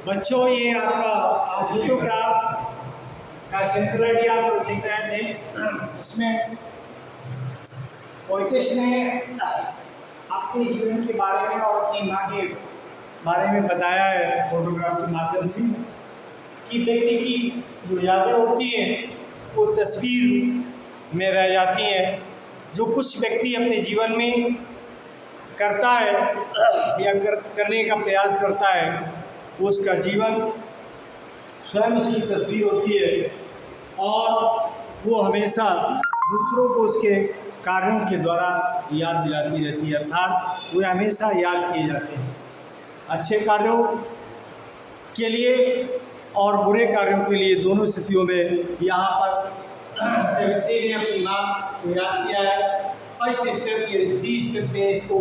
बच्चों, ये आपका फोटोग्राफ का सिंक्रोनिटी आप लोग लिख रहे थे। इसमें पोइटिश ने अपने जीवन के बारे में और अपनी माँ के बारे में बताया है फोटोग्राफ के माध्यम से कि व्यक्ति की जो यादें होती हैं वो तस्वीर में रह जाती हैं। जो कुछ व्यक्ति अपने जीवन में करता है या करने का प्रयास करता है, वो उसका जीवन स्वयं उसकी तस्वीर होती है और वो हमेशा दूसरों को उसके कार्यों के द्वारा याद दिलाती रहती है, अर्थात वो हमेशा याद किए जाते हैं अच्छे कार्यों के लिए और बुरे कार्यों के लिए। दोनों स्थितियों में यहाँ पर व्यक्ति ने अपनी माँ को याद किया है। फर्स्ट स्टेप ये 3 स्टेप में इसको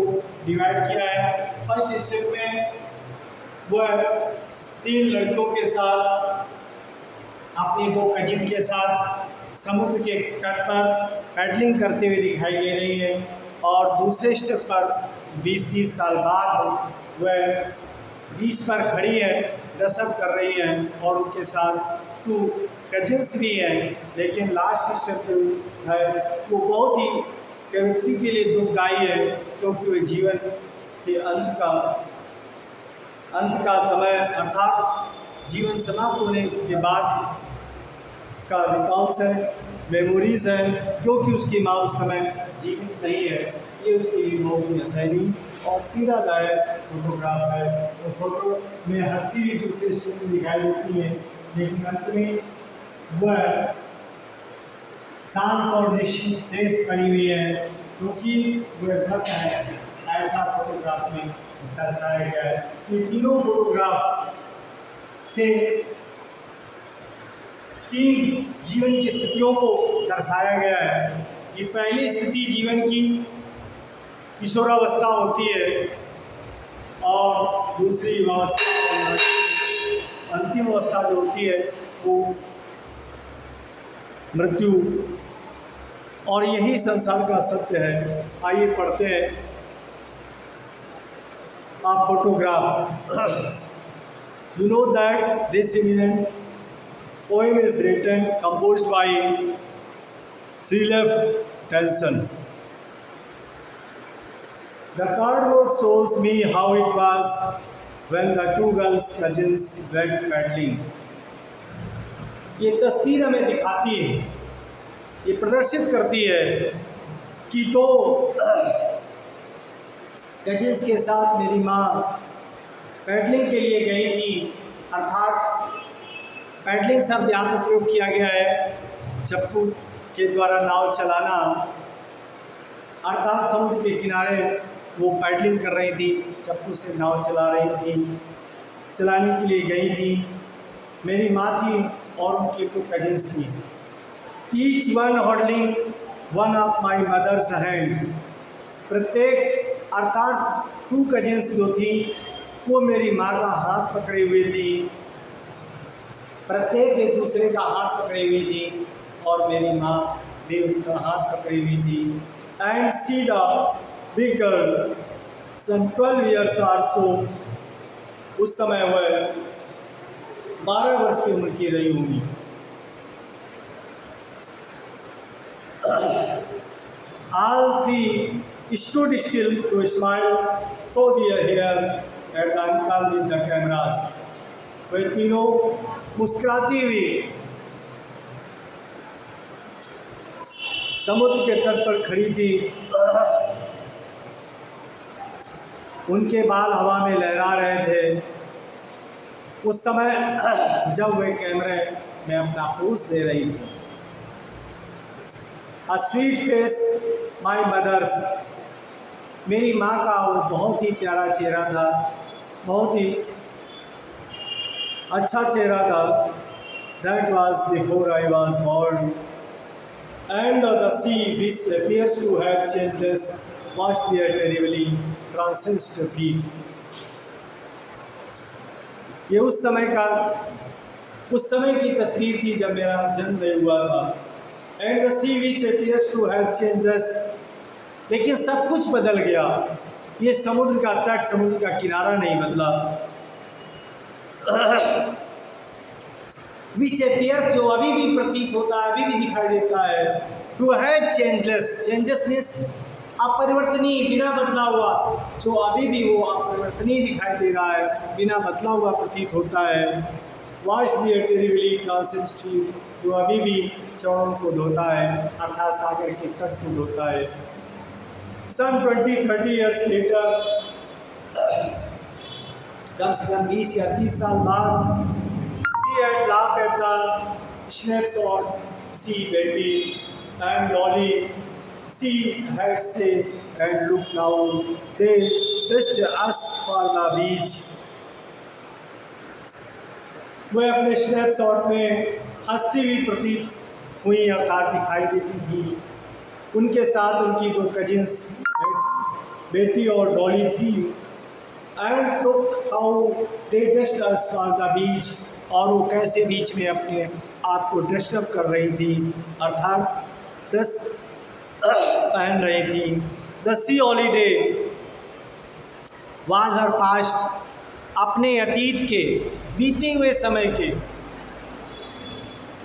डिवाइड किया है। फर्स्ट स्टेप में वह 3 लड़कियों के साथ, अपनी 2 कजिन के साथ समुद्र के तट पर पैडलिंग करते हुए दिखाई दे रही है और दूसरे स्टेप पर 20-30 साल बाद वह बीच पर खड़ी है, दस्तक कर रही हैं और उनके साथ 2 कजिन्स भी हैं। लेकिन लास्ट स्टेप जो है वो बहुत ही कवित्री के लिए दुखदायी है, क्योंकि वह जीवन के अंत का समय अर्थात जीवन समाप्त होने के बाद का रिकॉल्स है, मेमोरीज है, क्योंकि उसकी माँ उस समय जीवित नहीं है। ये उसके लिए बहुत ही असहनीय और पीड़ादायक फोटोग्राफ है। तो फोटो में हंसती हुई दूसरे स्टेप में दिखाई देती है, लेकिन अंत में वह शांत और निश्चित खड़ी हुई है, क्योंकि वह व्रत है। ऐसा फोटोग्राफ में दर्शाया गया है। ये तीनों फोटोग्राफ से 3 जीवन की स्थितियों को दर्शाया गया है कि पहली स्थिति जीवन की किशोरावस्था होती है और दूसरी अवस्था, अंतिम अवस्था जो होती है वो मृत्यु। और यही संसार का सत्य है। आइए पढ़ते हैं a photograph. You know that this eminent poem is written, composed by Srilef Telson. The cardboard shows me how it was when the 2 girls cousins went paddling. ये तस्वीर हमें दिखाती है, ये प्रदर्शित करती है कि 2 कजिन्स के साथ मेरी माँ पैडलिंग के लिए गई थी। अर्थात पैडलिंग शब्द यहाँ पर प्रयोग किया गया है चप्पू के द्वारा नाव चलाना, अर्थात समुद्र के किनारे वो पैडलिंग कर रही थी, चप्पू से नाव चला रही थी, चलाने के लिए गई थी। मेरी माँ थी और उनकी 2 कजिन्स थी। Each one holding one of my mother's hands. प्रत्येक अर्थात 2 कजिन्स जो थी वो मेरी माँ का हाथ पकड़े हुए थी, प्रत्येक एक दूसरे का हाथ पकड़े हुई थी और मेरी माँ भी उनका हाथ पकड़ी हुई थी। And see the big girl some 12 years or so, उस समय वह 12 वर्ष की उम्र की रही होंगी। All 3 stood still to smile through their hair at the uncle with the cameras. वे तीनों मुस्कुराती हुई समुद्र के तट पर खड़ी थी। उनके बाल हवा में लहरा रहे थे उस समय जब वे कैमरे में अपना पोज दे रही थी। A sweet face, my mother's. मेरी माँ का वो बहुत ही प्यारा चेहरा था, बहुत ही अच्छा चेहरा था। That was before I was born. And the sea, which appears to have changes, washed their terribly transist feet. ये उस समय की तस्वीर थी जब मेरा जन्म नहीं हुआ था। And the sea which appears to have changes, लेकिन सब कुछ बदल गया। ये समुद्र का तट, समुद्र का किनारा नहीं बदला। विच अपियर्स, जो अभी भी प्रतीत होता है, अभी भी दिखाई देता है, to have changeless, changeless means अपरिवर्तनीय, बिना बदला हुआ, जो अभी भी वो अपरिवर्तनीय दिखाई दे रहा है, बिना बदला हुआ प्रतीत होता है। Wash the terribly transit stream, जो अभी भी चौड़ों को धोता है, अर्थात सागर के तट को धोता है। सम 20-30 ईयर्स लेटर, कम से कम 20 या 30 साल बाद, she had laughed at the snapshot, see Betty and Dolly, she had said and look now, they dressed us for the beach. वह अपने स्नैपशॉट में हंसती हुई प्रतीत हुई, अर्थात दिखाई देती थी। उनके साथ उनकी दो कजिन्स बेटी और डॉली थी। And took how they dressed us for the beach, और वो कैसे बीच में अपने आप को ड्रेसअप कर रही थी, अर्थात ड्रेस पहन रही थी। The C holiday was her past, अपने अतीत के बीते हुए समय के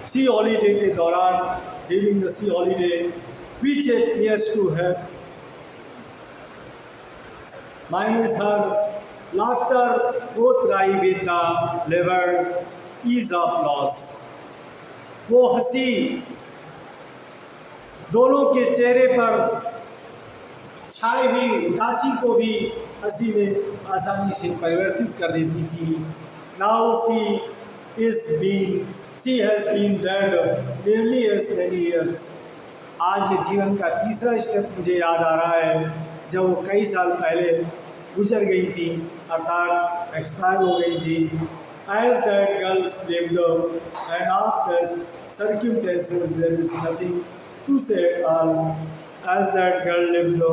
सी हॉलीडे के दौरान, during the C holiday which appears to have mine is her laughter both dry with the lever is of loss। वो हंसी दोनों के चेहरे पर छाई हुई उदासी को भी हंसी में आसानी से परिवर्तित कर देती थी। Now she has been dead nearly as many years। आज ये जीवन का तीसरा स्टेप मुझे याद आ रहा है, जब वो कई साल पहले गुजर गई थी, अर्थात एक्सपायर हो गई थी। As that girl lived and of the circumstances there is nothing to say at all। As that girl lived,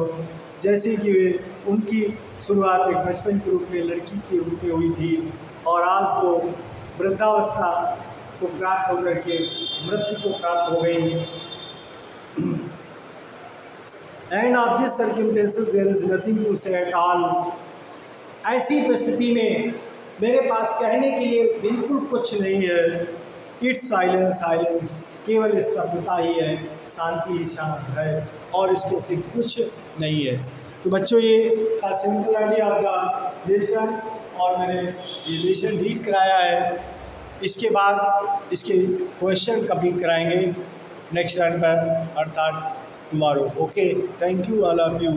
जैसे कि वे उनकी शुरुआत एक बचपन के रूप में, लड़की के रूप में हुई थी, और आज वो वृद्धावस्था को प्राप्त होकर के मृत्यु को प्राप्त हो गई। And of this circumstances there is nothing to say at all. ऐसी परिस्थिति में मेरे पास कहने के लिए बिल्कुल कुछ नहीं है। इट्स साइलेंस, साइलेंस, केवल स्तब्धता ही है, शांति ही शांत है, और इसको फिर कुछ नहीं है। तो बच्चों, ये था simple idea of the lesson, और मैंने ये लेसन रीड कराया है। इसके बाद इसके क्वेश्चन कंप्लीट कराएंगे नेक्स्ट टाइम पर, अर्थात tomorrow. Okay, thank you all of you.